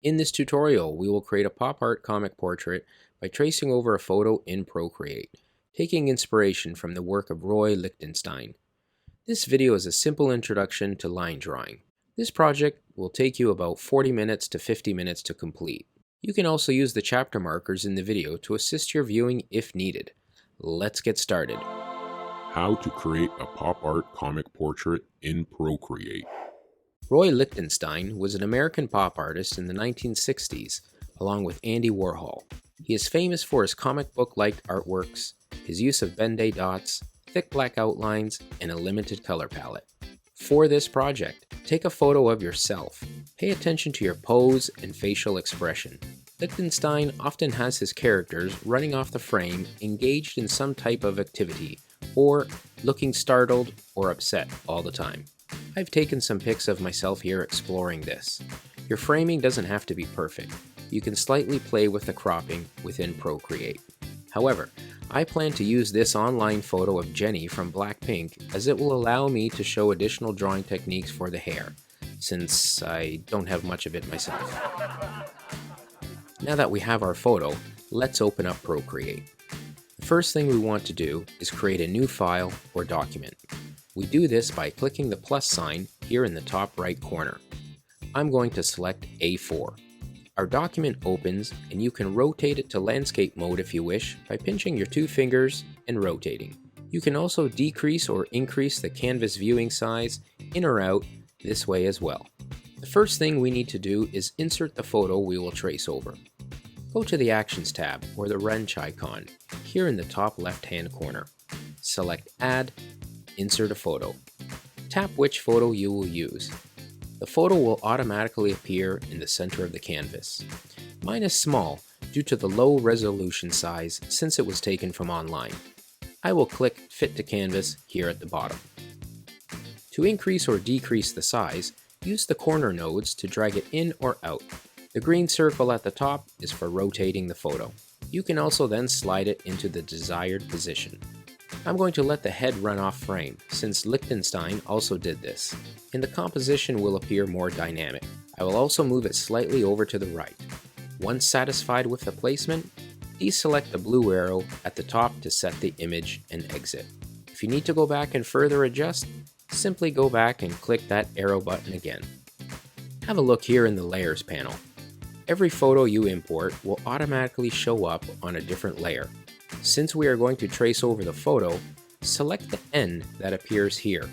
In this tutorial, we will create a pop art comic portrait by tracing over a photo in Procreate, taking inspiration from the work of Roy Lichtenstein. This video is a simple introduction to line drawing. This project will take you about 40 minutes to 50 minutes to complete. You can also use the chapter markers in the video to assist your viewing if needed. Let's get started. How to create a pop art comic portrait in Procreate. Roy Lichtenstein was an American pop artist in the 1960s, along with Andy Warhol. He is famous for his comic book-like artworks, his use of Ben-Day dots, thick black outlines, and a limited color palette. For this project, take a photo of yourself. Pay attention to your pose and facial expression. Lichtenstein often has his characters running off the frame, engaged in some type of activity, or looking startled or upset all the time. I've taken some pics of myself here exploring this. Your framing doesn't have to be perfect. You can slightly play with the cropping within Procreate. However, I plan to use this online photo of Jenny from Blackpink as it will allow me to show additional drawing techniques for the hair, since I don't have much of it myself. Now that we have our photo, let's open up Procreate. The first thing we want to do is create a new file or document. We do this by clicking the plus sign here in the top right corner. I'm going to select A4. Our document opens and you can rotate it to landscape mode if you wish by pinching your two fingers and rotating. You can also decrease or increase the canvas viewing size in or out this way as well. The first thing we need to do is insert the photo we will trace over. Go to the Actions tab or the wrench icon here in the top left hand corner. Select Add, Insert a photo. Tap which photo you will use. The photo will automatically appear in the center of the canvas. Mine is small due to the low resolution size since it was taken from online. I will click Fit to Canvas here at the bottom. To increase or decrease the size, use the corner nodes to drag it in or out. The green circle at the top is for rotating the photo. You can also then slide it into the desired position. I'm going to let the head run off frame, since Lichtenstein also did this, and the composition will appear more dynamic. I will also move it slightly over to the right. Once satisfied with the placement, deselect the blue arrow at the top to set the image and exit. If you need to go back and further adjust, simply go back and click that arrow button again. Have a look here in the Layers panel. Every photo you import will automatically show up on a different layer. Since we are going to trace over the photo, select the N that appears here.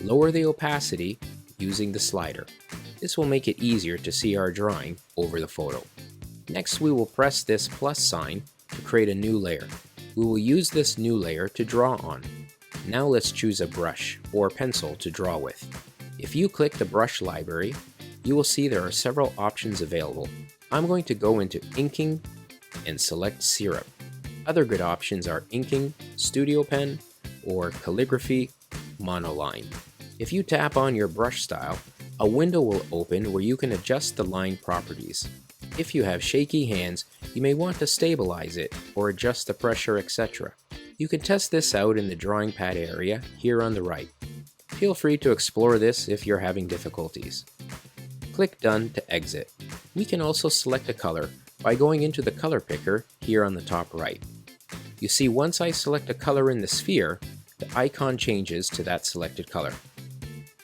Lower the opacity using the slider. This will make it easier to see our drawing over the photo. Next, we will press this plus sign to create a new layer. We will use this new layer to draw on. Now let's choose a brush or pencil to draw with. If you click the brush library, you will see there are several options available. I'm going to go into Inking and select Syrup. Other good options are inking, studio pen, or calligraphy, monoline. If you tap on your brush style, a window will open where you can adjust the line properties. If you have shaky hands, you may want to stabilize it or adjust the pressure, etc. You can test this out in the drawing pad area here on the right. Feel free to explore this if you're having difficulties. Click Done to exit. We can also select a color by going into the color picker here on the top right. You see, once I select a color in the sphere, the icon changes to that selected color.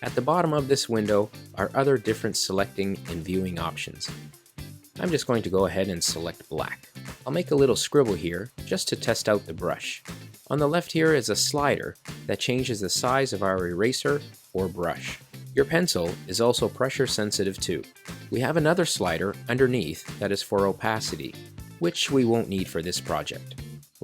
At the bottom of this window are other different selecting and viewing options. I'm just going to go ahead and select black. I'll make a little scribble here just to test out the brush. On the left here is a slider that changes the size of our eraser or brush. Your pencil is also pressure sensitive too. We have another slider underneath that is for opacity, which we won't need for this project.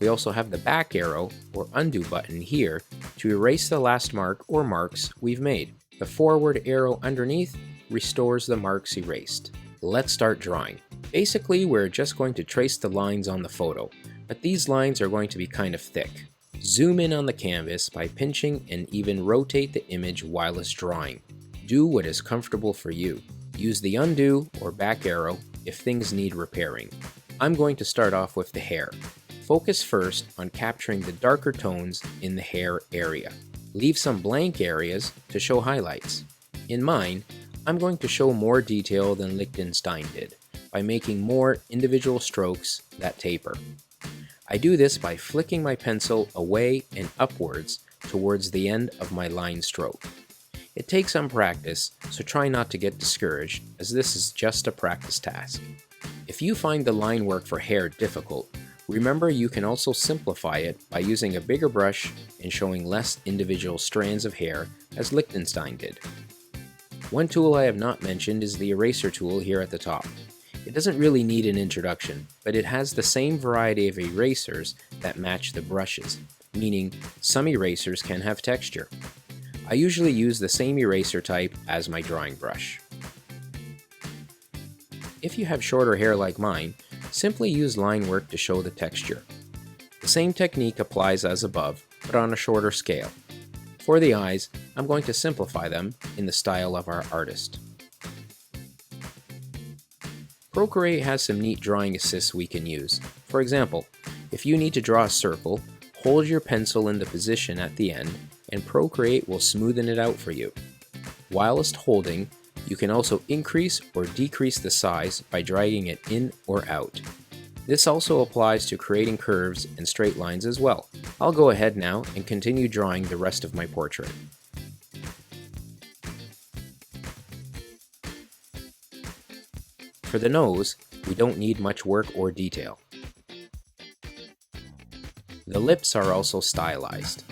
We also have the back arrow or undo button here to erase the last mark or marks we've made. The forward arrow underneath restores the marks erased. Let's start drawing. Basically, we're just going to trace the lines on the photo, but these lines are going to be kind of thick. Zoom in on the canvas by pinching and even rotate the image while it's drawing. Do what is comfortable for you. Use the undo or back arrow if things need repairing. I'm going to start off with the hair. Focus first on capturing the darker tones in the hair area. Leave some blank areas to show highlights. In mine, I'm going to show more detail than Lichtenstein did. by making more individual strokes that taper. I do this by flicking my pencil away and upwards towards the end of my line stroke. It takes some practice, so try not to get discouraged, as this is just a practice task. If you find the line work for hair difficult, remember you can also simplify it by using a bigger brush and showing less individual strands of hair, as Lichtenstein did. One tool I have not mentioned is the eraser tool here at the top. It doesn't really need an introduction, but it has the same variety of erasers that match the brushes, meaning some erasers can have texture. I usually use the same eraser type as my drawing brush. If you have shorter hair like mine, simply use line work to show the texture. The same technique applies as above, but on a shorter scale. For the eyes, I'm going to simplify them in the style of our artist. Procreate has some neat drawing assists we can use. For example, if you need to draw a circle, hold your pencil in the position at the end and Procreate will smoothen it out for you. Whilst holding, you can also increase or decrease the size by dragging it in or out. This also applies to creating curves and straight lines as well. I'll go ahead now and continue drawing the rest of my portrait. For the nose, we don't need much work or detail. The lips are also stylized.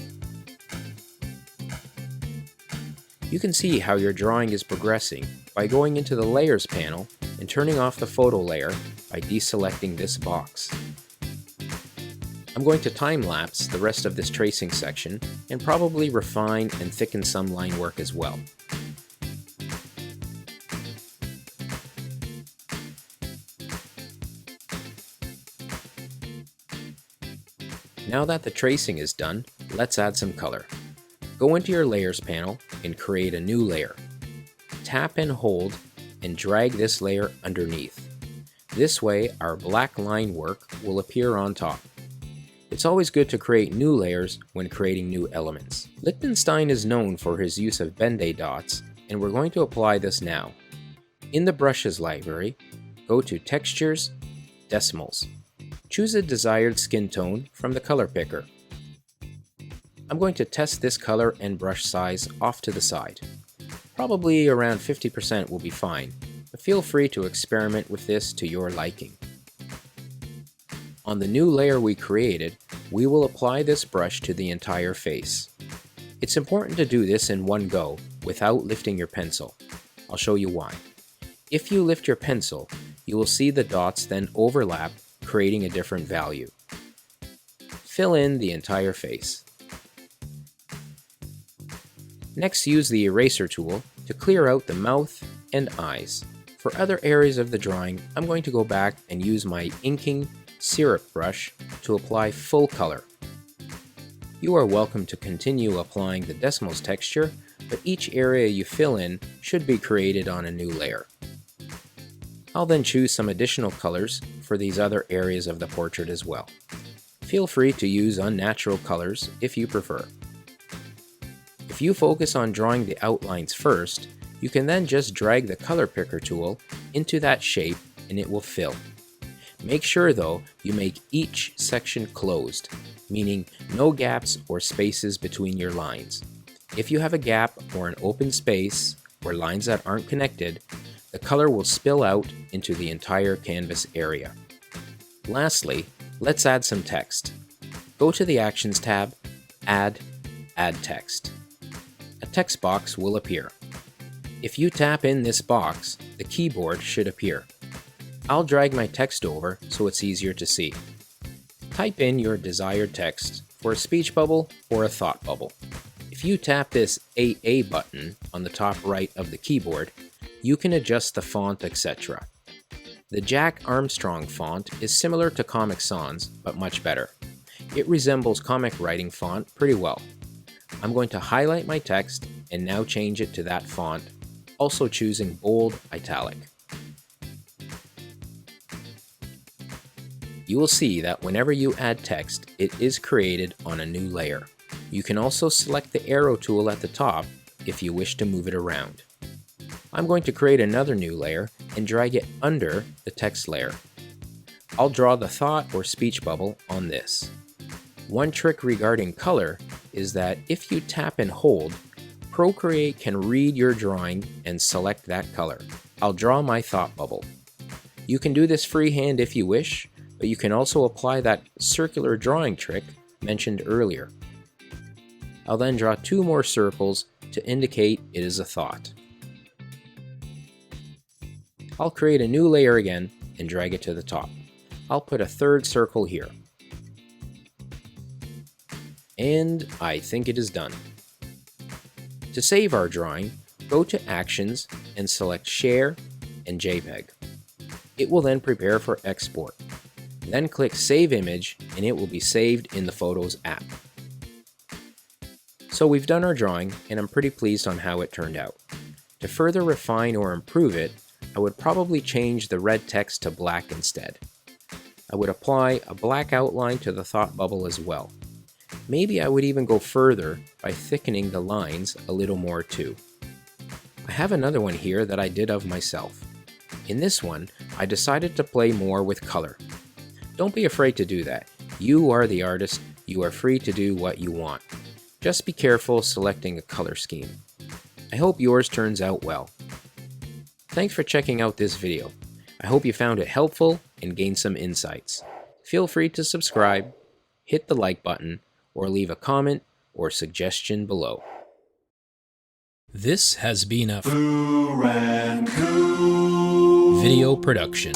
You can see how your drawing is progressing by going into the Layers panel and turning off the photo layer by deselecting this box. I'm going to time-lapse the rest of this tracing section and probably refine and thicken some line work as well. Now that the tracing is done, let's add some color. Go into your Layers panel and create a new layer. Tap and hold and drag this layer underneath. This way our black line work will appear on top. It's always good to create new layers when creating new elements. Lichtenstein is known for his use of Ben-Day dots, and we're going to apply this now. In the Brushes library, go to Textures, Decimals. Choose a desired skin tone from the color picker. I'm going to test this color and brush size off to the side. Probably around 50% will be fine, but feel free to experiment with this to your liking. On the new layer we created, we will apply this brush to the entire face. It's important to do this in one go, without lifting your pencil. I'll show you why. If you lift your pencil, you will see the dots then overlap, creating a different value. Fill in the entire face. Next, use the eraser tool to clear out the mouth and eyes. For other areas of the drawing, I'm going to go back and use my inking syrup brush to apply full color. You are welcome to continue applying the decimals texture, but each area you fill in should be created on a new layer. I'll then choose some additional colors for these other areas of the portrait as well. Feel free to use unnatural colors if you prefer. If you focus on drawing the outlines first, you can then just drag the color picker tool into that shape and it will fill. Make sure though you make each section closed, meaning no gaps or spaces between your lines. If you have a gap or an open space or lines that aren't connected, the color will spill out into the entire canvas area. Lastly, let's add some text. Go to the Actions tab, Add Text. A text box will appear. If you tap in this box, the keyboard should appear. I'll drag my text over so it's easier to see. Type in your desired text for a speech bubble or a thought bubble. If you tap this AA button on the top right of the keyboard, you can adjust the font, etc. The Jack Armstrong font is similar to Comic Sans, but much better. It resembles comic writing font pretty well. I'm going to highlight my text and now change it to that font, also choosing bold italic. You will see that whenever you add text, it is created on a new layer. You can also select the arrow tool at the top if you wish to move it around. I'm going to create another new layer and drag it under the text layer. I'll draw the thought or speech bubble on this. One trick regarding color is that if you tap and hold, Procreate can read your drawing and select that color. I'll draw my thought bubble. You can do this freehand if you wish, but you can also apply that circular drawing trick mentioned earlier. I'll then draw 2 more circles to indicate it is a thought. I'll create a new layer again and drag it to the top. I'll put a 3rd circle here. And I think it is done. To save our drawing, go to Actions and select Share and JPEG. It will then prepare for export. Then click Save Image and it will be saved in the Photos app. So we've done our drawing and I'm pretty pleased on how it turned out. To further refine or improve it, I would probably change the red text to black instead. I would apply a black outline to the thought bubble as well. Maybe I would even go further by thickening the lines a little more too. I have another one here that I did of myself. In this one, I decided to play more with color. Don't be afraid to do that. You are the artist, you are free to do what you want. Just be careful selecting a color scheme. I hope yours turns out well. Thanks for checking out this video. I hope you found it helpful and gained some insights. Feel free to subscribe, hit the like button, or leave a comment or suggestion below. This has been a video production.